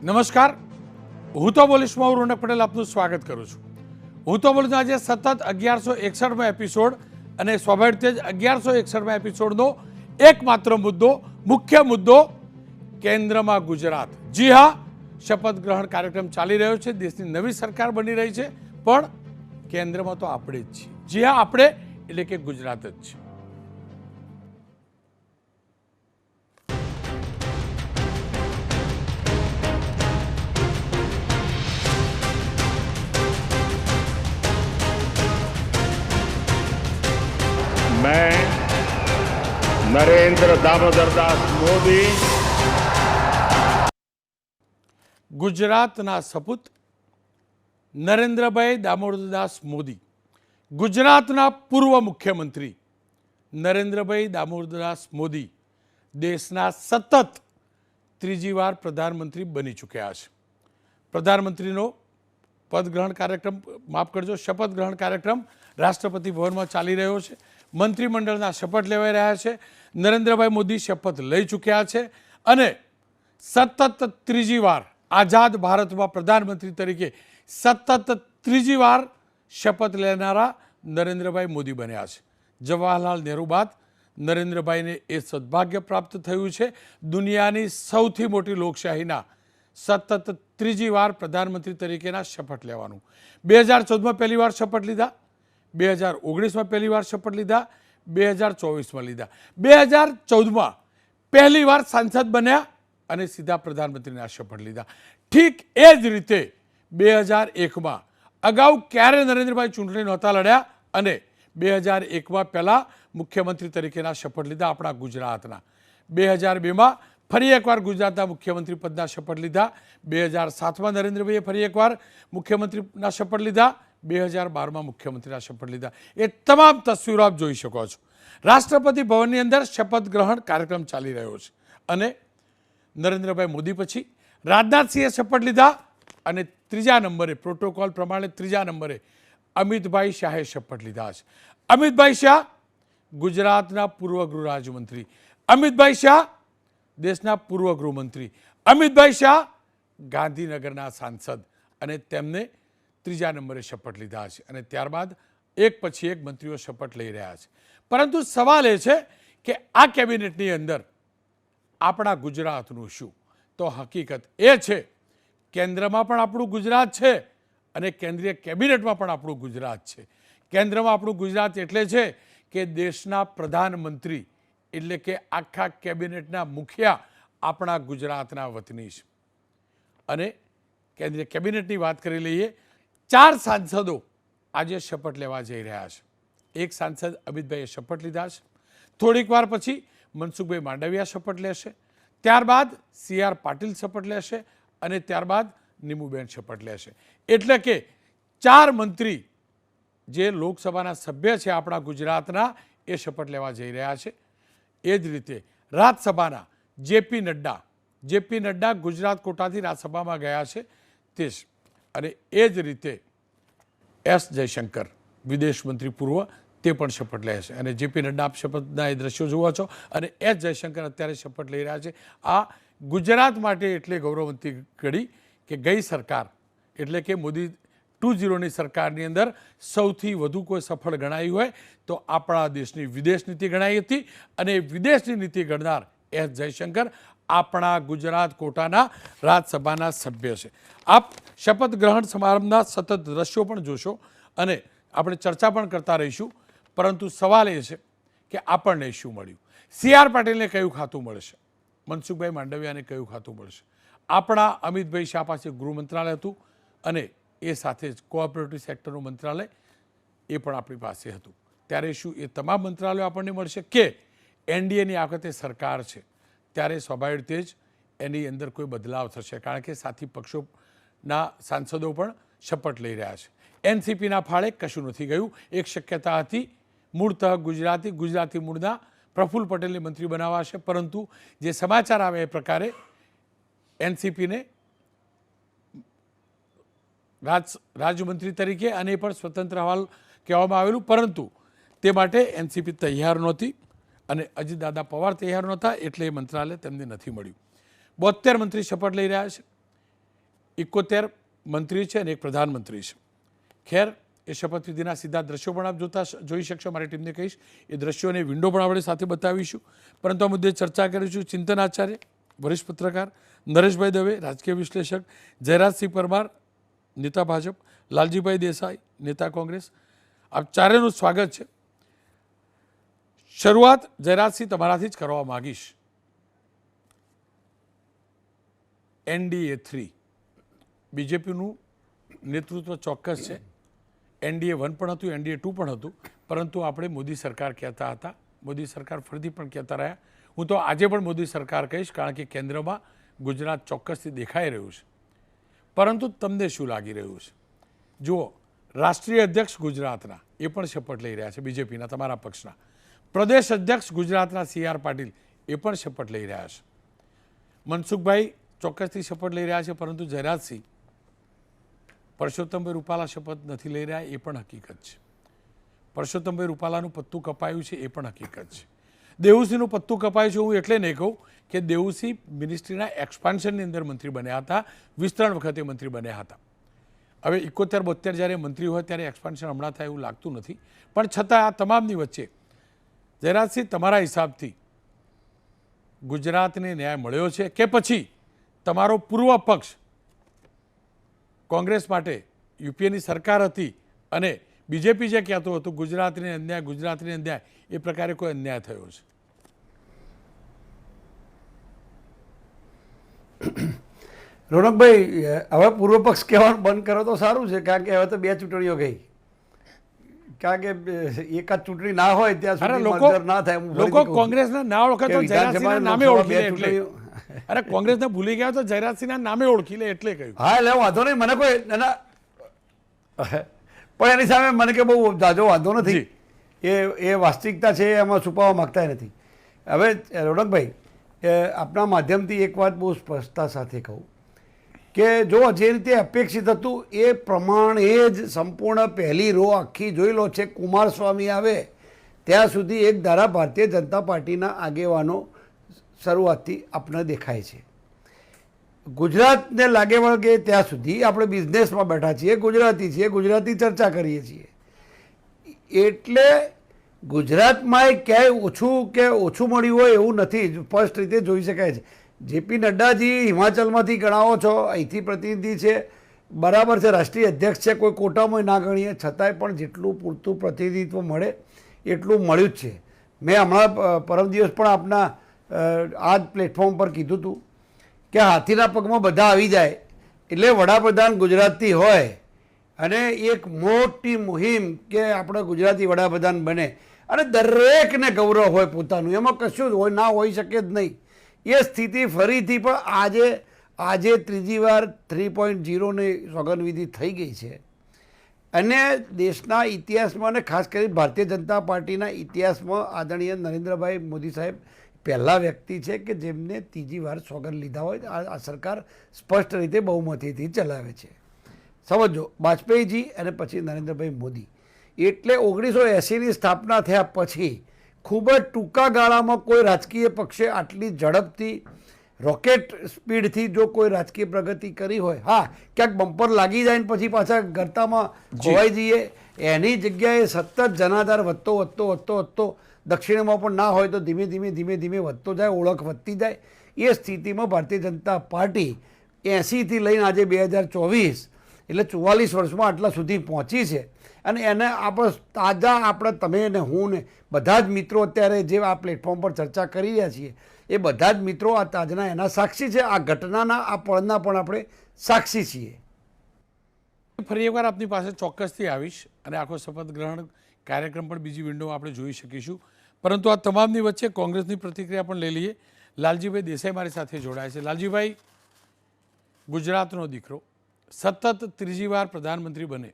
નમસ્કાર, હું તો બોલીશમાં હું રોનક પટેલ આપનું સ્વાગત કરું છું. હું તો બોલીશ આજે સતત 1161માં એપિસોડ અને સ્વાભાવિક રીતે જ 1161માં એપિસોડનો એકમાત્ર મુદ્દો, મુખ્ય મુદ્દો કેન્દ્રમાં ગુજરાત. જી હા, શપથ ગ્રહણ કાર્યક્રમ ચાલી રહ્યો છે, દેશની નવી સરકાર બની રહી છે, પણ કેન્દ્રમાં તો આપણે જ છીએ. જી હા, આપણે એટલે કે ગુજરાત જ છે. मैं नरेंद्र दामोदर दास मोदी ગુજરાતના સપૂત નરેન્દ્રભાઈ દામોદરદાસ મોદી, ગુજરાતના પૂર્વ મુખ્યમંત્રી નરેન્દ્રભાઈ દામોદરદાસ મોદી દેશના સતત ત્રીજી વાર પ્રધાનમંત્રી બની ચૂક્યા છે. પ્રધાનમંત્રીનો પદગ્રહણ કાર્યક્રમ, માફ કરજો, શપથ ગ્રહણ કાર્યક્રમ રાષ્ટ્રપતિ ભવનમાં ચાલી રહ્યો છે. મંત્રીમંડળના શપથ લેવાઈ રહ્યા છે. નરેન્દ્રભાઈ મોદી શપથ લઈ ચૂક્યા છે અને સતત ત્રીજી વાર આઝાદ ભારતમાં પ્રધાનમંત્રી તરીકે સતત ત્રીજી વાર શપથ લેનારા નરેન્દ્રભાઈ મોદી બન્યા છે. જવાહરલાલ નહેરુ બાદ નરેન્દ્રભાઈને એ સદભાગ્ય પ્રાપ્ત થયું છે દુનિયાની સૌથી મોટી લોકશાહીના સતત ત્રીજી વાર પ્રધાનમંત્રી તરીકેના શપથ લેવાનું. 2014માં પહેલી વાર શપથ લીધા, 2019માં પહેલી વાર શપથ લીધા, 2024માં લીધા. 2014માં પહેલી વાર સાંસદ બન્યા અને સીધા પ્રધાનમંત્રીના શપથ લીધા. ઠીક એ જ રીતે 2001માં અગાઉ ક્યારે નરેન્દ્રભાઈ ચૂંટણી નહોતા લડ્યા અને 2001માં પહેલાં મુખ્યમંત્રી તરીકેના શપથ લીધા આપણા ગુજરાતના. 2002માં ફરી એકવાર ગુજરાતના મુખ્યમંત્રી પદના શપથ લીધા. 2007માં નરેન્દ્રભાઈએ ફરી એકવાર મુખ્યમંત્રીના શપથ લીધા. 2012માં મુખ્યમંત્રીના શપથ લીધા. એ તમામ તસવીરો આપ જોઈ શકો છો. રાષ્ટ્રપતિ ભવનની અંદર શપથ ગ્રહણ કાર્યક્રમ ચાલી રહ્યો છે અને નરેન્દ્રભાઈ મોદી પછી રાજનાથસિંહે શપથ લીધા અને ત્રીજા નંબરે, પ્રોટોકોલ પ્રમાણે ત્રીજા નંબરે અમિતભાઈ શાહે શપથ લીધા છે. અમિતભાઈ શાહ ગુજરાતના પૂર્વ ગૃહ રાજ્યમંત્રી, અમિતભાઈ શાહ દેશના પૂર્વ ગૃહમંત્રી, અમિતભાઈ શાહ ગાંધીનગરના સાંસદ અને તેમને ત્રીજા નંબરે શપથ લીધા છે અને ત્યારબાદ એક પછી એક મંત્રીઓ શપથ લઈ રહ્યા છે. પરંતુ સવાલ એ છે કે આ કેબિનેટની અંદર આપણા ગુજરાતનું શું? તો હકીકત એ છે કેન્દ્રમાં પણ આપણું ગુજરાત છે અને કેન્દ્રીય કેબિનેટમાં પણ આપણું ગુજરાત છે. કેન્દ્રમાં આપણું ગુજરાત એટલે છે કે દેશના પ્રધાનમંત્રી એટલે કે આખા કેબિનેટના મુખિયા આપણા ગુજરાતના વતની છે. અને કેન્દ્રીય કેબિનેટની વાત કરી લઈએ, 4 સાંસદો આજે શપથ લેવા જઈ રહ્યા છે. એક સાંસદ અમિતભાઈએ શપથ લીધા છે. થોડીક વાર પછી મનસુખભાઈ માંડવિયા શપથ લેશે, ત્યારબાદ CR પાટીલ શપથ લેશે અને ત્યારબાદ નીમુબેન શપથ લેશે. એટલે કે 4 મંત્રી જે લોકસભાના સભ્ય છે આપણા ગુજરાતના એ શપથ લેવા જઈ રહ્યા છે. એ જ રીતે રાજ્યસભાના જેપી નડ્ડા ગુજરાત કોટાથી રાજ્યસભામાં ગયા છે તે જ. અને એ જ રીતે S જયશંકર વિદેશ મંત્રી પૂર્વ તે પણ શપથ લે છે અને જેપી નડ્ડા શપથના એ દ્રશ્યો જુઓ છો અને S જયશંકર અત્યારે શપથ લઈ રહ્યા છે. આ ગુજરાત માટે એટલે ગૌરવવંતી ઘડી કે ગઈ સરકાર એટલે કે મોદી 2.0ની સરકારની અંદર સૌથી વધુ કોઈ સફળ ગણાઈ હોય તો આપણા દેશની વિદેશ નીતિ ગણાઈ હતી અને વિદેશની નીતિ ઘડનાર S જયશંકર આપણા ગુજરાત કોટાના રાજ્યસભાના સભ્ય છે. આપ શપથ ગ્રહણ સમારંભના સતત દ્રશ્યો પણ જોશો અને આપણે ચર્ચા પણ કરતા રહીશું. પરંતુ સવાલ એ છે કે આપણને શું મળ્યું? CR પાટીલને કયું ખાતું મળશે? મનસુખભાઈ માંડવિયાને કયું ખાતું મળશે? આપણા અમિતભાઈ શાહ પાસે ગૃહ મંત્રાલય હતું અને એ સાથે જ કોઓપરેટિવ સેક્ટરનું મંત્રાલય એ પણ આપણી પાસે હતું. ત્યારે શું એ તમામ મંત્રાલયો આપણને મળશે કે NDAની આ વખતે સરકાર છે ત્યારે સ્વાભાવિક રીતે જ એની અંદર કોઈ બદલાવ થશે? કારણ કે સાથી પક્ષોના સાંસદો પણ શપથ લઈ રહ્યા છે. NCPના ફાળે કશું નથી ગયું. એક શક્યતા હતી મૂળતઃ ગુજરાતી મૂળના પ્રફુલ્લ પટેલને મંત્રી બનાવાશે, પરંતુ જે સમાચાર આવે એ પ્રકારે NCPને રાજ્યમંત્રી તરીકે અને પણ સ્વતંત્ર અહેવાલ કહેવામાં આવેલું, પરંતુ તે માટે NCP તૈયાર નહોતી અને અજીતદાદા પવાર તૈયાર નહોતા એટલે એ મંત્રાલય તેમને નથી મળ્યું. 72 મંત્રી શપથ લઈ રહ્યા છે. 71 મંત્રી છે અને એક પ્રધાનમંત્રી છે. ખેર, એ શપથવિધિના સીધા દ્રશ્યો પણ આપ જોઈ શકશો. મારી ટીમને કહીશ એ દ્રશ્યોને વિન્ડો પણ આપણે સાથે બતાવીશું. પરંતુ આ મુદ્દે ચર્ચા કરીશું ચિંતન આચાર્ય, વરિષ્ઠ પત્રકાર, નરેશભાઈ દવે, રાજકીય વિશ્લેષક, જયરાજસિંહ પરમાર, નેતા ભાજપ, લાલજીભાઈ દેસાઈ, નેતા કોંગ્રેસ. આપ ચારેયનું સ્વાગત છે. શરૂઆત જયરાજસિંહ તમારાથી જ કરવા માગીશ. NDA 3 બીજેપીનું નેતૃત્વ ચોક્કસ છે. NDA 1 પણ હતું, NDA 2 પણ હતું, પરંતુ આપણે મોદી સરકાર કહેતા હતા. મોદી સરકાર ફરીથી પણ કહેતા રહ્યા. હું તો આજે પણ મોદી સરકાર કહીશ, કારણ કે કેન્દ્રમાં ગુજરાત ચોક્કસથી દેખાઈ રહ્યું છે. પરંતુ તમને શું લાગી રહ્યું છે? જુઓ, રાષ્ટ્રીય અધ્યક્ષ ગુજરાતના એ પણ શપથ લઈ રહ્યા છે, બીજેપીના તમારા પક્ષના. પ્રદેશ અધ્યક્ષ ગુજરાતના CR પાટીલ એ પણ શપથ લઈ રહ્યા છે. મનસુખભાઈ ચોક્કસથી શપથ લઈ રહ્યા છે, પરંતુ જયરાજસિંહ, પરસોત્તમભાઈ રૂપાલા શપથ નથી લઈ રહ્યા એ પણ હકીકત છે. પરસોત્તમભાઈ રૂપાલાનું પત્તું કપાયું છે એ પણ હકીકત છે. દેવુસિંહનું પત્તું કપાયું છે હું એટલે નહીં કહું કે દેવુસિંહ મિનિસ્ટ્રીના એક્સપાન્શનની અંદર મંત્રી બન્યા હતા, વિસ્તરણ વખતે મંત્રી બન્યા હતા. હવે 71-72 જ્યારે મંત્રી હોય ત્યારે એક્સપાન્શન હમણાં થાય એવું લાગતું નથી. પણ છતાં આ તમામની વચ્ચે જયરાજસિંહ, તમારા હિસાબથી ગુજરાતને ન્યાય મળ્યો છે કે પછી તમારો પૂર્વ પક્ષ કોંગ્રેસ માટે UPAની સરકાર હતી અને બીજેપી જે કહેતું હતું ગુજરાતને અન્યાય એ પ્રકારે કોઈ અન્યાય થયો છે? રોનકભાઈ, હવે પૂર્વ પક્ષ કહેવાનું બંધ કરો તો સારું છે, કારણ કે હવે તો 2 ચૂંટણીઓ ગઈ. કારણ કે એકાદ ચૂંટણી ના હોય ત્યાં સુધી મતદાર ના થાય. લોકો કોંગ્રેસના ના ઓળખે તો જયરાજસિંહના નામે ઓળખી લે એટલે. અરે, કોંગ્રેસને ભૂલી ગયા તો જયરાજસિંહના નામે ઓળખી લે એટલે કહ્યું. હા, એટલે વાંધો નહીં, મને કોઈ પણ એની સામે મને કે બહુ જાજો વાંધો નથી. એ વાસ્તવિકતા છે, એમાં છુપાવવા માગતા નથી. હવે રોનકભાઈ, આપના માધ્યમથી એક વાત બહુ સ્પષ્ટતા સાથે કહું કે જો જે રીતે અપેક્ષિત હતું એ પ્રમાણે જ સંપૂર્ણ પહેલી રો આખી જોઈ લો છે. કુમારસ્વામી આવે ત્યાં સુધી એક ધારા ભારતીય જનતા પાર્ટીના આગેવાનો શરૂઆતથી આપણને દેખાય છે. ગુજરાતને લાગે વળગે ત્યાં સુધી આપણે બિઝનેસમાં બેઠા છીએ, ગુજરાતી છીએ, ગુજરાતી ચર્ચા કરીએ છીએ. એટલે ગુજરાતમાં ક્યાંય ઓછું મળ્યું હોય એવું નથી, સ્પષ્ટ રીતે જોઈ શકાય છે. JP નડ્ડાજી હિમાચલમાંથી ગણાવો છો, અહીંથી પ્રતિનિધિ છે, બરાબર છે, રાષ્ટ્રીય અધ્યક્ષ છે, કોઈ કોટામાં ના ગણીએ, છતાંય પણ જેટલું પૂરતું પ્રતિનિધિત્વ મળે એટલું મળ્યું જ છે. મેં હમણાં પરમ દિવસ પણ આપના આ જ પ્લેટફોર્મ પર કીધું હતું કે હાથીના પગમાં બધા આવી જાય એટલે વડાપ્રધાન ગુજરાતી હોય અને એક મોટી મુહિમ કે આપણે ગુજરાતી વડાપ્રધાન બને અને દરેકને ગૌરવ હોય પોતાનું, એમાં કશું જ હોય ના હોઈ શકે જ નહીં. એ સ્થિતિ ફરીથી પણ આજે ત્રીજી વાર 3.0ની સોગંદવિધિ થઈ ગઈ છે. અને દેશના ઇતિહાસમાં અને ખાસ કરી ભારતીય જનતા પાર્ટીના ઇતિહાસમાં આદરણીય નરેન્દ્રભાઈ મોદી સાહેબ પહેલા વ્યક્તિ છે કે જેમને ત્રીજી વાર સોગંદ લીધા હોય. આ સરકાર સ્પષ્ટ રીતે બહુમતીથી ચલાવે છે. સમજો, વાજપેયીજી અને પછી નરેન્દ્રભાઈ મોદી. એટલે 1980ની સ્થાપના થયા પછી ખૂબ જ ટૂંકા ગાળામાં કોઈ રાજકીય પક્ષે આટલી ઝડપથી રોકેટ સ્પીડથી જો કોઈ રાજકીય પ્રગતિ કરી હોય, હા ક્યાંક બમ્પર લાગી જાય ને પછી પાછા ગરતામાં ખોવાઈ જઈએ, એની જગ્યાએ સતત જનાધાર વધતો દક્ષિણમાં પણ ના હોય તો ધીમે ધીમે વધતો જાય, ઓળખ વધતી જાય. એ સ્થિતિમાં ભારતીય જનતા પાર્ટી 80થી લઈને આજે 2024 એટલે 44 વર્ષમાં આટલા સુધી પહોંચી છે. અને એને આપણે તાજા આપણે તમે ને હું ને બધા જ મિત્રો અત્યારે જે આ પ્લેટફોર્મ પર ચર્ચા કરી રહ્યા છીએ એ બધા જ મિત્રો આ તાજના એના સાક્ષી છે. આ ઘટનાના આ પળના પણ આપણે સાક્ષી છીએ. ફરી એકવાર આપની પાસે ચોક્કસથી આવીશ અને આખો શપથ ગ્રહણ કાર્યક્રમ પણ બીજી વિન્ડોમાં આપણે જોઈ શકીશું. પરંતુ આ તમામની વચ્ચે કોંગ્રેસની પ્રતિક્રિયા પણ લઈ લઈએ. લાલજીભાઈ દેસાઈ મારી સાથે જોડાય છે. લાલજીભાઈ, ગુજરાતનો દીકરો સતત ત્રીજી વાર પ્રધાનમંત્રી બને,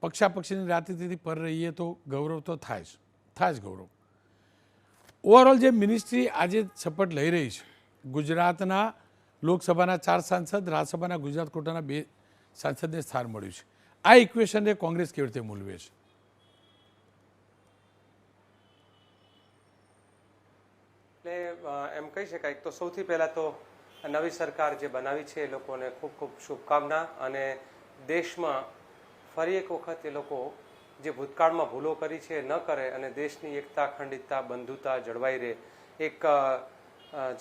પક્ષાપક્ષીની રાજનીતિથી પર રહીએ તો ગૌરવ તો થાય જ ગૌરવ. ઓવરઓલ જે મિનિસ્ટ્રી આજે શપથ લઈ રહી છે, ગુજરાતના લોકસભાના 4 સાંસદ, રાજ્યસભાના ગુજરાત કોટાના 2 સાંસદને સ્થાન મળ્યું છે. આ ઇક્વેશનને કોંગ્રેસ કેવી રીતે મૂલવે છે? એટલે એમ કહી શકાય તો સૌથી પહેલાં તો નવી સરકાર જે બનાવી છે એ લોકોને ખૂબ ખૂબ શુભકામના અને દેશમાં ફરી એક વખત એ લોકો જે ભૂતકાળમાં ભૂલો કરી છે એ ન કરે અને દેશની એકતા અખંડિતતા બંધુતા જળવાઈ રહે. એક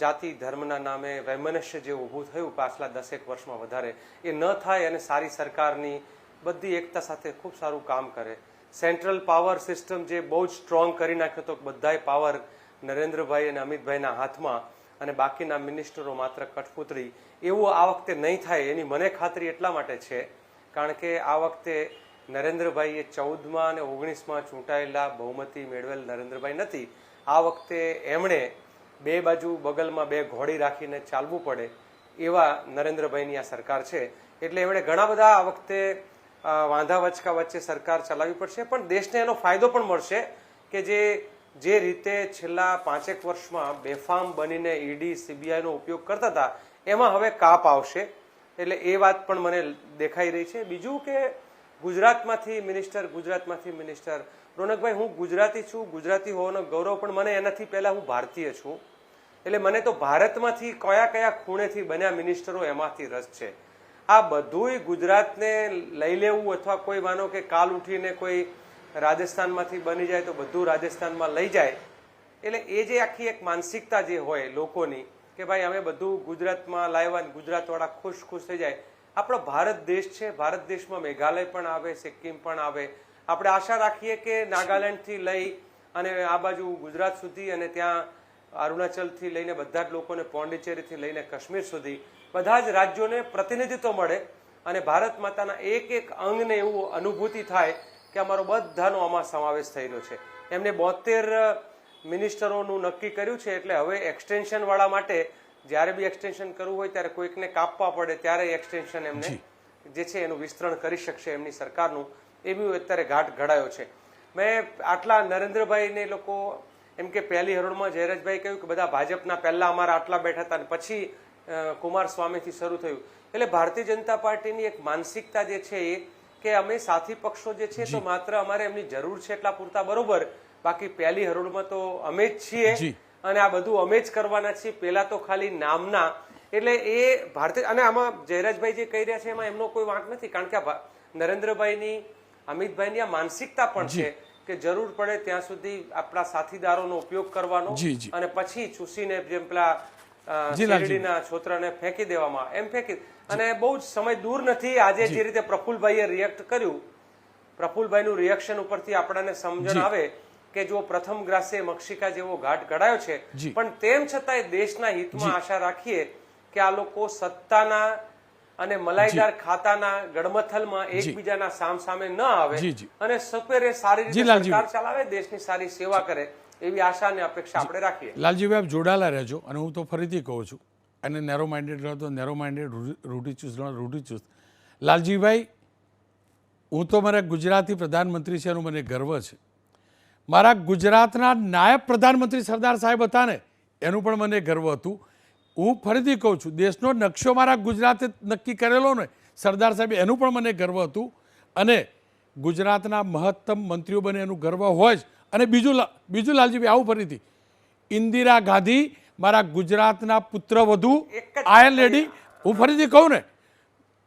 જાતિ ધર્મના નામે વૈમનસ્ય જે ઊભું થયું પાછલા 10 વર્ષમાં વધારે એ ન થાય અને સારી સરકારની બધી એકતા સાથે ખૂબ સારું કામ કરે. સેન્ટ્રલ પાવર સિસ્ટમ જે બહુ જ સ્ટ્રોંગ કરી નાખ્યો તો બધાય પાવર નરેન્દ્રભાઈ અને અમિતભાઈના હાથમાં અને બાકીના મિનિસ્ટરો માત્ર કઠપૂતળી, એવું આ વખતે નહીં થાય એની મને ખાતરી એટલા માટે છે કારણ કે આ વખતે નરેન્દ્રભાઈએ 14માં અને 19માં ચૂંટાયેલા બહુમતી મેળવેલ નરેન્દ્રભાઈ નથી. આ વખતે એમણે બે બાજુ બગલમાં બે ઘોડી રાખીને ચાલવું પડે એવા નરેન્દ્રભાઈની આ સરકાર છે. એટલે એમણે ઘણા બધા આ વખતે વાંધા વચકા વચ્ચે સરકાર ચલાવવી પડશે, પણ દેશને એનો ફાયદો પણ મળશે કે જે રીતે છેલ્લા 5 વર્ષમાં બેફામ બનીને ઈડી સીબીઆઈનો ઉપયોગ કરતા હતા એમાં હવે કાપ આવશે. એટલે એ વાત પણ મને દેખાઈ રહી છે. બીજું કે ગુજરાતમાંથી મિનિસ્ટર રોનકભાઈ, હું ગુજરાતી છું, ગુજરાતી હોવાનો ગૌરવ, પણ મને એનાથી પહેલા હું ભારતીય છું. એટલે મને તો ભારતમાંથી કયા કયા ખૂણેથી બન્યા મિનિસ્ટરો એમાંથી રસ છે. આ બધુંય ગુજરાતને લઈ લેવું અથવા કોઈ માનો કે કાલ ઉઠીને કોઈ રાજસ્થાનમાંથી બની જાય તો બધું રાજસ્થાનમાં લઈ જાય. એટલે એ જે આખી એક માનસિકતા જે હોય લોકોની કે ભાઈ અમે બધું ગુજરાતમાં લાવ્યા ને ગુજરાતવાળા ખુશ થઈ જાય. આપણો ભારત દેશ છે, ભારત દેશમાં મેઘાલય પણ આવે, સિક્કિમ પણ આવે. આપણે આશા રાખીએ કે નાગાલેન્ડથી લઈ અને આ બાજુ ગુજરાત સુધી અને ત્યાં અરુણાચલથી લઈને બધા જ લોકોને પોંડિચેરીથી લઈને કાશ્મીર સુધી બધા જ રાજ્યોને પ્રતિનિધિત્વ મળે અને ભારત માતાના એક એક અંગને એવું અનુભૂતિ થાય કે અમારો બધાનો આમાં સમાવેશ થઈ રહ્યો છે. એમને 72 મિનિસ્ટરોનું નક્કી કર્યું છે. એટલે હવે એક્સટેન્શન વાળા માટે જ્યારે બી એક્સટેન્શન કરવું હોય ત્યારે કોઈકને કાપવા પડે ત્યારે એક્સટેન્શન એમને જે છે એનું વિસ્તરણ કરી શકશે એમની સરકારનું. એ બી અત્યારે ઘાટ ઘડાયો છે. મેં આટલા નરેન્દ્રભાઈને લોકો એમ કે પહેલી હરોળમાં જયરાજભાઈ કહ્યું કે બધા ભાજપના પહેલા અમારા આટલા બેઠા હતા અને પછી કુમારસ્વામીથી શરૂ થયું. એટલે ભારતીય જનતા પાર્ટીની એક માનસિકતા જે છે એ કે અમે સાથી પક્ષો જે છે તો માત્ર અમારે એમની જરૂર છે એટલા પૂરતા બરોબર, બાકી પહેલી હરોળમાં તો અમે જ છીએ અને આ બધું અમે જ કરવાના છીએ, પેલા તો ખાલી નામના. એટલે એ ભારતીય અને આમાં જયરાજભાઈ જે કહી રહ્યા છે એમાં એમનો કોઈ વાંક નથી કારણ કે નરેન્દ્રભાઈની અમિતભાઈની આ માનસિકતા પણ છે કે જરૂર પડે ત્યાં સુધી આપણા સાથીદારોનો ઉપયોગ કરવાનો અને પછી ચૂસીને જેમ પેલા શેરડીના છોતરાને ફેંકી દેવામાં એમ ફેંકી. અને બહુ જ સમય દૂર નથી આજે જે રીતે પ્રફુલભાઈએ રિએક્ટ કર્યું, પ્રફુલભાઈનું રિએક્શન ઉપરથી આપણને સમજણ આવે કે જો પ્રથમ ગ્રાસે મક્ષિકા જેવો ઘાટ ઘડાયો છે, પણ તેમ છતાંય દેશના હિતમાં આશા રાખીએ કે આ લોકો સત્તાના અને મલાઈદાર ખાતાના ગડમથલમાં એકબીજાના સામસામે ન આવે અને સપેરે સારી રીતે સરકાર ચલાવે, દેશની સારી સેવા કરે એવી આશા અને અપેક્ષા આપણે રાખીએ. લાલજીભાઈ આપ જોડાયેલા રહેજો અને હું તો ફરીથી કહું છું અને નેરો માઇન્ડેડ રહો તો નેરો માઇન્ડેડ, રૂઢિચુસ્ત. લાલજીભાઈ, હું તો મારા ગુજરાતી પ્રધાનમંત્રી છે એનું મને ગર્વ છે. મારા ગુજરાતના નાયબ પ્રધાનમંત્રી સરદાર સાહેબ હતા ને એનું પણ મને ગર્વ હતું. હું ફરીથી કહું છું દેશનો નકશો મારા ગુજરાતે નક્કી કરેલો ને સરદાર સાહેબ એનું પણ મને ગર્વ હતું અને ગુજરાતના મહત્તમ મંત્રીઓ બને એનું ગર્વ હોય જ. અને બીજું લાલજીભાઈ આવું ફરીથી ઇન્દિરા ગાંધી મારા ગુજરાતના પુત્રવધુ આયન લેડી, હું ફરીથી કહું ને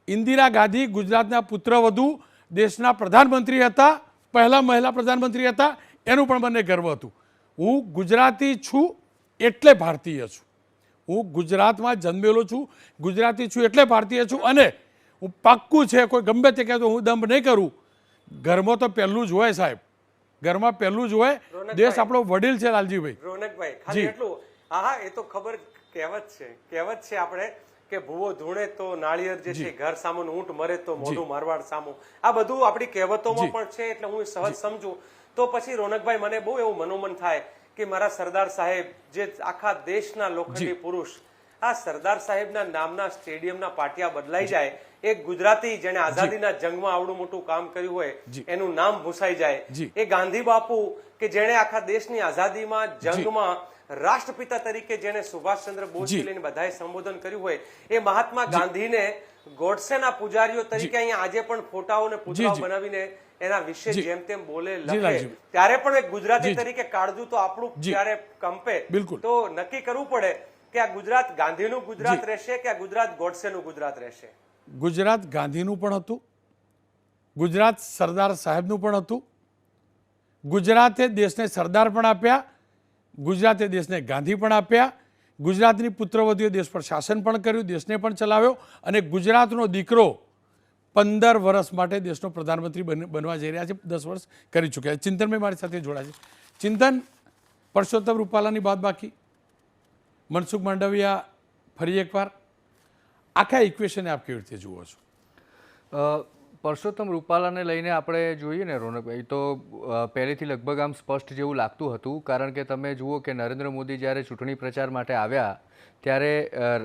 ઇન્દિરા ગાંધી ગુજરાતના પુત્રવધુ દેશના પ્રધાનમંત્રી હતા, પહેલા મહિલા પ્રધાનમંત્રી હતા, એનું પણ મને ગર્વ હતું. હું ગુજરાતી છું એટલે ભારતીય છું. હું ગુજરાતમાં જન્મેલો છું, ગુજરાતી છું એટલે ભારતીય છું. અને હું પાક્કું છે કોઈ ગમે તે કહેતો હું દંભ નહીં કરું. ઘરમાં તો પહેલું જ હોય સાહેબ, ઘરમાં પહેલું જ હોય. દેશ આપણો વડીલ છે લાલજીભાઈ. રોનકભાઈ ખાલી એટલું, હા એ તો ખબર, કહેવત છે આપણે કે ભૂવો ધૂણે તો નાળિયેર જે છે ઘર સામું, ઊંટ મરે તો મોઢું મારવાડ સામું. આ બધું આપણી કહેવતોમાં પણ છે એટલે હું સહજ સમજુ. તો પછી રોનકભાઈ મને બહુ એવું મનોમન થાય કે મારા સરદાર સાહેબ જે આખા દેશના લોખંડી પુરુષ, આ સરદાર સાહેબના નામના સ્ટેડિયમના પાટિયા બદલાઈ જાય, એક ગુજરાતી જેને આઝાદીના જંગમાં આવડું મોટું કામ કર્યું હોય એનું નામ ભૂસાઈ જાય, એ ગાંધી બાપુ કે જેણે આખા દેશની આઝાદીમાં જંગમાં રાષ્ટ્રપિતા તરીકે જેને સુભાષચંદ્ર બોઝથી લઈને બધાએ સંબોધન કર્યું હોય, એ મહાત્મા ગાંધીને ગોડસેના પૂજારીઓ તરીકે અહીંયા આજે પણ ફોટાઓને પુતળાઓ બનાવીને એના વિશે જેમ તેમ બોલે લખે, ત્યારે પણ એક ગુજરાતી તરીકે કાળજું તો આપણું ત્યારે કંપે. તો નક્કી કરવું પડે કે આ ગુજરાત ગાંધીનું ગુજરાત રહેશે કે આ ગુજરાત ગોડસેનું ગુજરાત રહેશે? ગુજરાત ગાંધીનું પણ હતું, ગુજરાત સરદાર સાહેબનું પણ હતું, ગુજરાતે દેશને સરદાર પણ આપ્યા, ગુજરાતે દેશને ગાંધી પણ આપ્યા, ગુજરાતની પુત્રવધુએ દેશ પર શાસન પણ કર્યું, દેશને પણ ચલાવ્યો, અને ગુજરાતનો દીકરો 15 વર્ષ માટે દેશનો પ્રધાનમંત્રી બનવા જઈ રહ્યા છે, 10 વર્ષ કરી ચૂક્યા છે. ચિંતનભાઈ મારી સાથે જોડાય છે. ચિંતન, પરસોત્તમ રૂપાલાની બાદ બાકી, મનસુખ માંડવિયા ફરી એકવાર, આખા ઇક્વેશને આપ કેવી રીતે જુઓ છો? પરસોત્તમ રૂપાલાને લઈને આપણે જોઈએ ને રોનકભાઈ, તો પહેલેથી લગભગ આમ સ્પષ્ટ જેવું લાગતું હતું, કારણ કે તમે જુઓ કે નરેન્દ્ર મોદી જ્યારે ચૂંટણી પ્રચાર માટે આવ્યા ત્યારે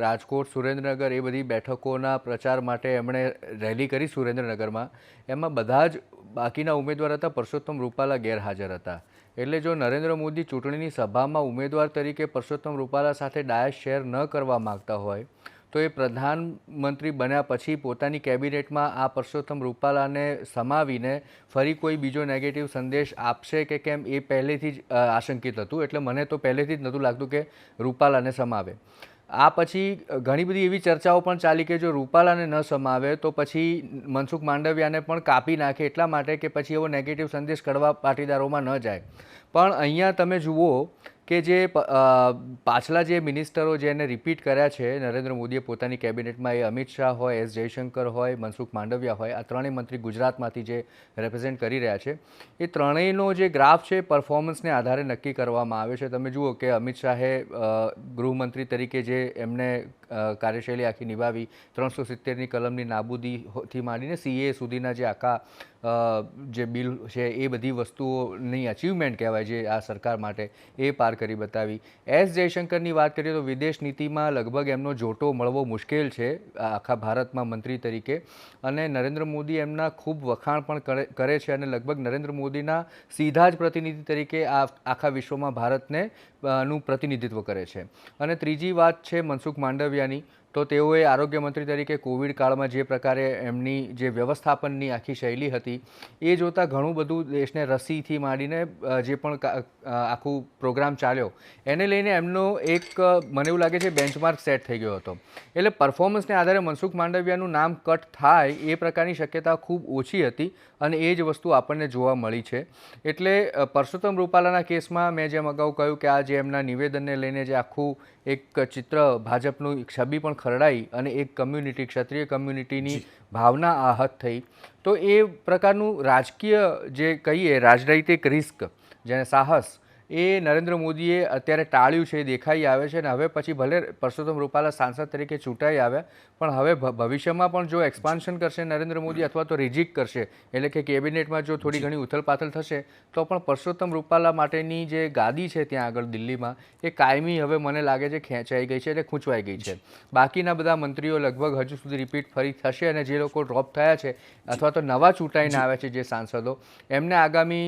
રાજકોટ, સુરેન્દ્રનગર એ બધી બેઠકોના પ્રચાર માટે એમણે રેલી કરી સુરેન્દ્રનગરમાં. એમાં બધા જ બાકીના ઉમેદવાર હતા, પરસોત્તમ રૂપાલા ગેરહાજર હતા. એટલે જો નરેન્દ્ર મોદી ચૂંટણીની સભામાં ઉમેદવાર તરીકે પરસોત્તમ રૂપાલા સાથે ડાયસ શેર ન કરવા માગતા હોય તો એ પ્રધાનમંત્રી બન્યા પછી પોતાની કેબિનેટમાં આ પરસોત્તમ રૂપાલાને સમાવીને ફરી કોઈ બીજો નેગેટિવ સંદેશ આપશે કે કેમ એ પહેલેથી જ આશંકિત હતું. એટલે મને તો પહેલેથી જ નહોતું લાગતું કે રૂપાલાને સમાવે. આ પછી ઘણી બધી એવી ચર્ચાઓ પણ ચાલી કે જો રૂપાલાને ન સમાવે તો પછી મનસુખ માંડવિયાને પણ કાપી નાખે, એટલા માટે કે પછી એવો નેગેટિવ સંદેશ કડવા પાટીદારોમાં ન જાય. પણ અહીંયા તમે જુઓ કે જે પાછલા જે મિનિસ્ટરો જેને રિપીટ કર્યા છે નરેન્દ્ર મોદીએ પોતાની કેબિનેટમાં, એ અમિત શાહ હોય, એસ જયશંકર હોય, મનસુખ માંડવિયા હોય, આ ત્રણેય મંત્રી ગુજરાતમાંથી જે રેપ્રેઝેન્ટ કરી રહ્યા છે, એ ત્રણેયનો જે ગ્રાફ છે પરફોર્મન્સને આધારે નક્કી કરવામાં આવે છે. તમે જુઓ કે અમિત શાહે ગૃહમંત્રી તરીકે જે એમને કાર્યશૈલી આખી નિભાવી, 370ની કલમની નાબૂદીથી માંડીને CA સુધીના જે આખા જે બિલ છે એ બધી વસ્તુઓની અચીવમેન્ટ કહેવાય જે આ સરકાર માટે, એ પાર કરી બતાવી. એસ જયશંકરની વાત કરીએ તો વિદેશ નીતિમાં લગભગ એમનો જોટો મળવો મુશ્કેલ છે આખા ભારતમાં મંત્રી તરીકે, અને નરેન્દ્ર મોદી એમના ખૂબ વખાણ પણ કરે છે, અને લગભગ નરેન્દ્ર મોદીના સીધા જ પ્રતિનિધિ તરીકે આ આખા વિશ્વમાં ભારતને નું પ્રતિનિધિત્વ કરે છે. અને ત્રીજી વાત છે મનસુખ માંડવિયાની, તો તેઓએ આરોગ્ય મંત્રી તરીકે કોવિડ કાળમાં જે પ્રકારે એમની જે વ્યવસ્થાપનની આખી શૈલી હતી એ જોતાં ઘણું બધું દેશને રસીથી માંડીને જે પણ આખું પ્રોગ્રામ ચાલ્યો એને લઈને એમનો એક મને એવું લાગે છે બેન્ચમાર્ક સેટ થઈ ગયો હતો. એટલે પરફોર્મન્સને આધારે મનસુખ માંડવિયાનું નામ કટ થાય એ પ્રકારની શક્યતા ખૂબ ઓછી હતી, અને એ જ વસ્તુ આપણને જોવા મળી છે. એટલે પરસોત્તમ રૂપાલાના કેસમાં મેં જેમ અગાઉ કહ્યું કે આ જે એમના નિવેદનને લઈને જે આખું એક ચિત્ર ભાજપનું છબી પણ ખરડાઈ અને એક કમ્યુનિટી, ક્ષત્રિય કમ્યુનિટીની ભાવના આહત થઈ, તો એ પ્રકારનું રાજકીય જે કહીએ રાજનૈતિક રિસ્ક, જેને સાહસ, એ નરેન્દ્ર મોદીએ અત્યારે ટાળ્યું છે, એ દેખાઈ આવે છે. અને હવે પછી ભલે પરસોત્તમ રૂપાલા સાંસદ તરીકે ચૂંટાઈ આવ્યા, પણ હવે ભવિષ્યમાં પણ જો એક્સપાન્શન કરશે નરેન્દ્ર મોદી અથવા તો રિજિક કરશે, એટલે કે કેબિનેટમાં જો થોડી ઘણી ઉથલપાથલ થશે, તો પણ પરસોત્તમ રૂપાલા માટેની જે ગાદી છે ત્યાં આગળ દિલ્હીમાં એ કાયમી હવે મને લાગે છે ખેંચાઈ ગઈ છે, એટલે ખૂંચવાઈ ગઈ છે. બાકીના બધા મંત્રીઓ લગભગ હજુ સુધી રિપીટ ફરી થશે, અને જે લોકો ડ્રોપ થયા છે અથવા તો નવા ચૂંટાઈને આવ્યા છે જે સાંસદો, એમને આગામી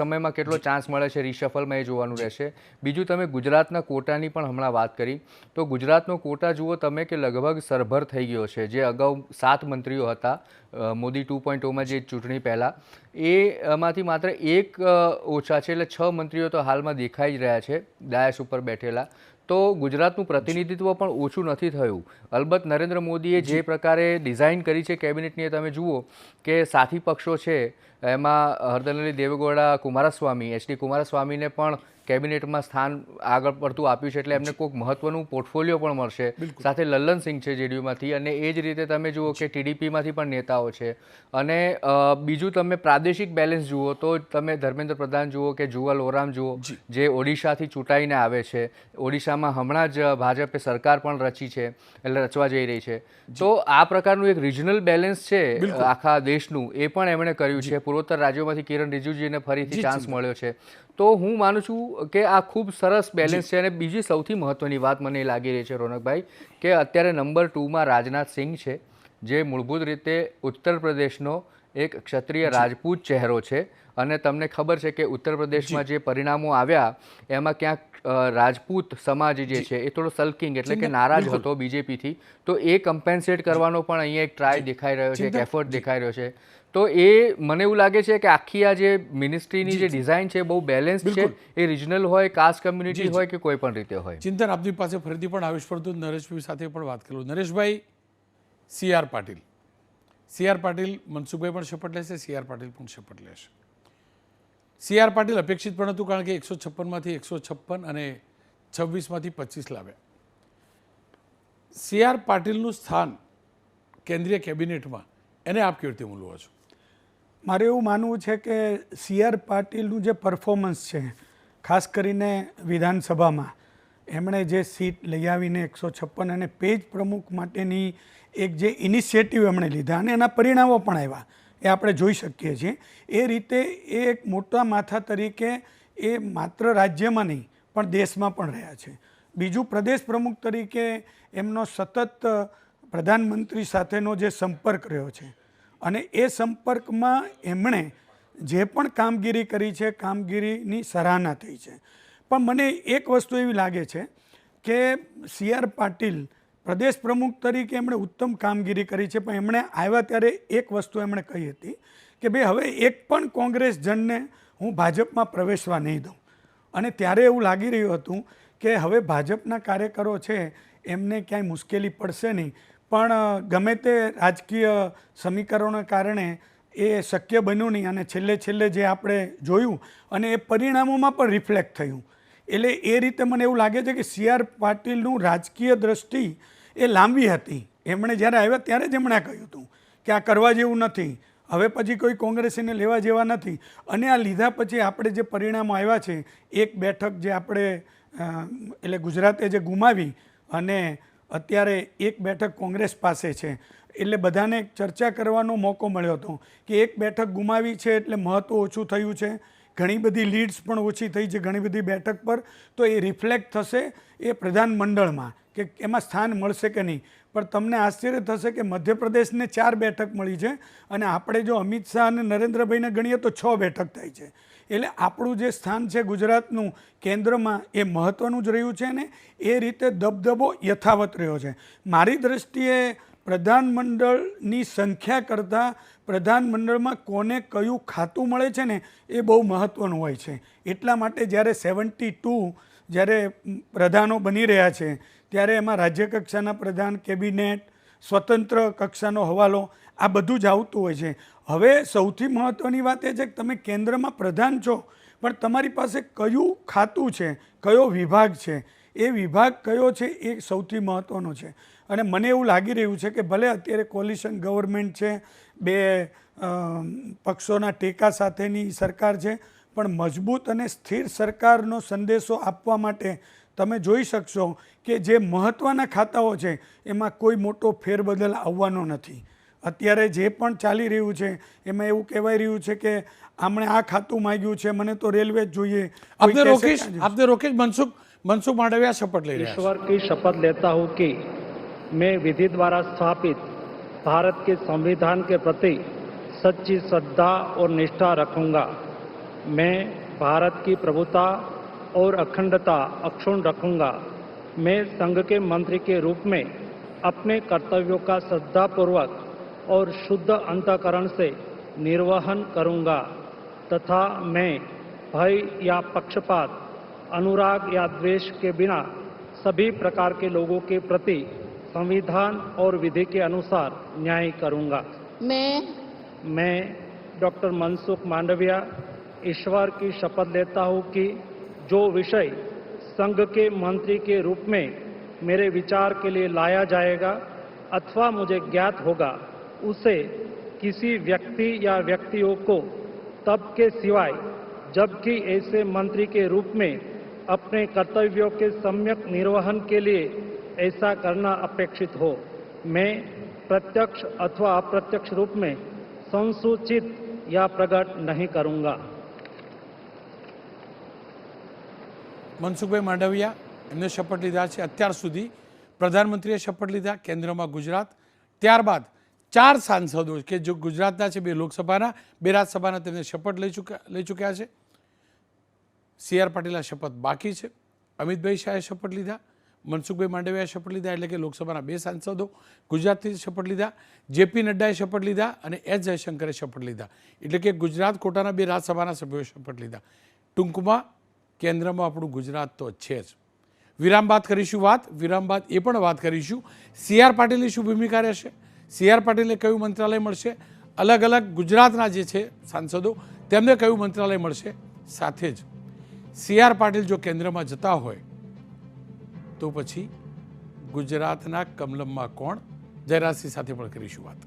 સમયમાં કેટલો ચાન્સ મળે છે રિશફલમાં એ જોવાનું રહેશે. બીજું, તમે ગુજરાતના કોટાની પણ હમણાં વાત કરી, તો ગુજરાતનો કોટા જુઓ તમે કે લગભગ સરભર થઈ ગયો છે. જે અગાઉ 7 મંત્રીઓ હતા મોદી 2.0માં જે ચૂંટણી પહેલાં, એમાંથી માત્ર એક ઓછા છે, એટલે 6 મંત્રીઓ તો હાલમાં દેખાઈ જ રહ્યા છે ડાયસ ઉપર બેઠેલા. તો ગુજરાતનું પ્રતિનિધિત્વ પણ ઓછું નથી થયું. અલબત્ત નરેન્દ્ર મોદીએ જે પ્રકારે ડિઝાઇન કરી છે કેબિનેટની, તમે જુઓ કે સાથી પક્ષો છે એમાં હરદલલી દેવેગૌડા, કુમારસ્વામી, HD કુમારસ્વામીને પણ કેબિનેટમાં સ્થાન આગળ પડતું આપ્યું છે, એટલે એમને કોઈક મહત્વનું પોર્ટફોલિયો પણ મળશે. સાથે લલ્લનસિંહ છે JDUમાંથી, અને એ જ રીતે તમે જુઓ કે TDPમાંથી પણ નેતાઓ છે. અને બીજું તમે પ્રાદેશિક બેલેન્સ જુઓ તો તમે ધર્મેન્દ્ર પ્રધાન જુઓ કે જુગલ ઓરામ જુઓ, જે ઓડિશાથી ચૂંટાઈને આવે છે. ઓડિશામાં હમણાં જ ભાજપે સરકાર પણ રચી છે, એટલે રચવા જઈ રહી છે. તો આ પ્રકારનું એક રિજનલ બેલેન્સ છે આખા દેશનું, એ પણ એમણે કર્યું છે. પૂર્વોત્તર રાજ્યોમાંથી કિરણ રિજિજુજીને ફરીથી ચાન્સ મળ્યો છે. તો હું માનું છું કે આ ખૂબ સરસ બેલેન્સ છે. અને બીજી સૌથી મહત્વની વાત મને એ લાગી રહી છે રોનકભાઈ, કે અત્યારે નંબર 2માં રાજનાથ સિંહ છે, જે મૂળભૂત રીતે ઉત્તર પ્રદેશનો એક ક્ષત્રિય રાજપૂત ચહેરો છે અને તમને ખબર છે કે ઉત્તર પ્રદેશમાં જે પરિણામો આવ્યા એમાં ક્યાંક રાજપૂત સમાજ જે છે એ થોડો સલ્કિંગ એટલે કે નારાજ હતો બીજેપીથી, તો એ કમ્પેન્સેટ કરવાનો પણ અહીંયા એક ટ્રાય દેખાઈ રહ્યો છે, એક એફર્ટ દેખાઈ રહ્યો છે. તો એ મને એવું લાગે છે કે આખી આ જે મિનિસ્ટ્રીની જે ડિઝાઇન છે બહુ બેલેન્સ છે, એ રિજનલ હોય, કાસ્ટ કમ્યુનિટી હોય કે કોઈ પણ રીતે હોય. ચિંતન, આપની પાસે ફરીથી પણ આવીશ, પરંતુ નરેશભાઈ સાથે પણ વાત કરું. નરેશભાઈ, CR પાટીલ, મનસુખભાઈ પણ શપથ લેશે, CR પાટીલ પણ શપથ લેશે. CR પાટીલ અપેક્ષિત પણ હતું, કારણ કે 156માંથી 156 અને 26માંથી 25 લાવ્યા. CR પાટીલનું સ્થાન કેન્દ્રીય કેબિનેટમાં, એને આપ કેવી રીતે મૂલવો છો? મારે એવું માનવું છે કે CR પાટીલનું જે પરફોર્મન્સ છે, ખાસ કરીને વિધાનસભામાં એમણે જે સીટ લઈ આવીને 156 અને પેજ પ્રમુખ માટેની એક જે ઇનિશિયેટિવ એમણે લીધા અને એના પરિણામો પણ આવ્યા, એ આપણે જોઈ શકીએ છીએ. એ રીતે એ એક મોટા માથા તરીકે એ માત્ર રાજ્યમાં નહીં પણ દેશમાં પણ રહ્યા છે. બીજું, પ્રદેશ પ્રમુખ તરીકે એમનો સતત પ્રધાનમંત્રી સાથેનો જે સંપર્ક રહ્યો છે અને એ સંપર્કમાં એમણે જે પણ કામગીરી કરી છે, કામગીરીની સરાહના થઈ છે. પણ મને એક વસ્તુ એવી લાગે છે કે CR પાટીલ પ્રદેશ પ્રમુખ તરીકે એમણે ઉત્તમ કામગીરી કરી છે, પણ એમણે આવ્યા ત્યારે એક વસ્તુ એમણે કહી હતી કે ભાઈ હવે એક પણ કોંગ્રેસ જનને હું ભાજપમાં પ્રવેશવા નહીં દઉં. અને ત્યારે એવું લાગી રહ્યું હતું કે હવે ભાજપના કાર્યકરો છે એમને ક્યાંય મુશ્કેલી પડશે નહીં, પણ ગમે તે રાજકીય સમીકરણોના કારણે એ શક્ય બન્યું નહીં અને છેલ્લે જે આપણે જોયું અને એ પરિણામોમાં પણ રિફ્લેક્ટ થયું. એટલે એ રીતે મને એવું લાગે છે કે CR પાટીલનું રાજકીય દ્રષ્ટિ એ લાંબી હતી. એમણે જ્યારે આવ્યા ત્યારે જ એમણે કહ્યું હતું કે આ કરવા જેવું નથી, હવે પછી કોઈ કોંગ્રેસીને લેવા જેવા નથી. અને આ લીધા પછી આપણે જે પરિણામો આવ્યા છે, એક બેઠક જે આપણે એટલે ગુજરાતે જે ગુમાવી અને અત્યારે એક બેઠક કોંગ્રેસ પાસે છે, એટલે બધાને ચર્ચા કરવાનો મોકો મળ્યો હતો કે એક બેઠક ગુમાવી છે એટલે મહત્ત્વ ઓછું થયું છે, ઘણી બધી લીડ્સ પણ ઓછી થઈ છે ઘણી બધી બેઠક પર, તો એ રિફ્લેક્ટ થશે એ પ્રધાનમંડળમાં કે એમાં સ્થાન મળશે કે નહીં. પણ તમને આશ્ચર્ય થશે કે મધ્યપ્રદેશને 4 બેઠક મળી છે અને આપણે જો અમિત શાહ અને નરેન્દ્રભાઈને ગણીએ તો 6 બેઠક થાય છે. એટલે આપણું જે સ્થાન છે ગુજરાતનું કેન્દ્રમાં એ મહત્ત્વનું જ રહ્યું છે ને એ રીતે દબદબો યથાવત રહ્યો છે. મારી દ્રષ્ટિએ પ્રધાનમંડળની સંખ્યા કરતાં પ્રધાનમંડળમાં કોને કયું ખાતું મળે છે ને એ બહુ મહત્ત્વનું હોય છે. એટલા માટે જ્યારે 72 જ્યારે પ્રધાનો બની રહ્યા છે ત્યારે એમાં રાજ્યકક્ષાના પ્રધાન, કેબિનેટ, સ્વતંત્ર કક્ષાનો હવાલો, આ બધું જ આવતું હોય છે. હવે સૌથી મહત્ત્વની વાત એ છે કે તમે કેન્દ્રમાં પ્રધાન છો પણ તમારી પાસે કયું ખાતું છે, કયો વિભાગ છે, એ વિભાગ કયો છે એ સૌથી મહત્ત્વનો છે. અને મને એવું લાગી રહ્યું છે કે ભલે અત્યારે કોલિશન ગવર્મેન્ટ છે, 2 પક્ષોના ટેકા સાથેની સરકાર છે, પણ મજબૂત અને સ્થિર સરકારનો સંદેશો આપવા માટે તમે જોઈ શકશો કે જે મહત્ત્વના ખાતાઓ છે એમાં કોઈ મોટો ફેરબદલ આવવાનો નથી. અત્યારે જે પણ ચાલી રહ્યું છે એમાં એવું કહેવાય રહ્યું છે કે આમણે આ ખાતું માંગ્યું છે, મને તો રેલવે જ જોઈએ. आपने रोकेश मनसुख मांडविया शपथ ले रहे हैं. ईश्वर की शपथ लेता हूँ कि मैं विधि द्वारा स्थापित भारत के संविधान के प्रति सच्ची श्रद्धा और निष्ठा रखूंगा. मैं भारत की प्रभुता और अखंडता अक्षुण्ण रखूंगा. मैं संघ के मंत्री के रूप में अपने कर्तव्यों का श्रद्धापूर्वक और शुद्ध अंतःकरण से निर्वहन करूंगा तथा मैं भय या पक्षपात, अनुराग या द्वेष के बिना सभी प्रकार के लोगों के प्रति संविधान और विधि के अनुसार न्याय करूंगा. मैं डॉक्टर मनसुख मांडविया ईश्वर की शपथ लेता हूं कि जो विषय संघ के मंत्री के रूप में मेरे विचार के लिए लाया जाएगा अथवा मुझे ज्ञात होगा उसे किसी व्यक्ति या व्यक्तियों को तब के सिवाय जबकि ऐसे मंत्री के रूप में अपने कर्तव्यों के सम्यक निर्वहन के लिए ऐसा करना अपेक्षित हो, मैं प्रत्यक्ष अथवा अप्रत्यक्ष रूप में संसूचित या प्रकट नहीं करूंगा. મનસુખભાઈ માંડવિયા એમને શપથ લીધા છે. અત્યાર સુધી પ્રધાનમંત્રીએ શપથ લીધા, કેન્દ્રમાં ગુજરાત, ત્યારબાદ 4 સાંસદો કે જો ગુજરાતના છે, 2 લોકસભાના, 2 રાજ્યસભાના તેમને શપથ લઈ ચૂક્યા છે. સી આર પાટીલના શપથ બાકી છે. અમિતભાઈ શાહે શપથ લીધા, મનસુખભાઈ માંડવિયાએ શપથ લીધા, એટલે કે લોકસભાના 2 સાંસદો ગુજરાતથી શપથ લીધા. જેપી નડ્ડાએ શપથ લીધા અને એસ જયશંકરે શપથ લીધા, એટલે કે ગુજરાત કોટાના 2 રાજ્યસભાના સભ્યોએ શપથ લીધા. ટૂંકમાં કેન્દ્રમાં આપણું ગુજરાત તો છે જ. વિરામ બાદ કરીશું વાત. વિરામ બાદ એ પણ વાત કરીશું સી આર પાટીલની શું ભૂમિકા રહેશે, સી આર પાટીલને કયું મંત્રાલય મળશે, અલગ અલગ ગુજરાતના જે છે સાંસદો તેમને કયું મંત્રાલય મળશે. સાથે જ સી આર પાટીલ જો કેન્દ્રમાં જતા હોય તો પછી ગુજરાતના કમલમમાં કોણ, જયરાજસિંહ સાથે પણ કરીશું વાત.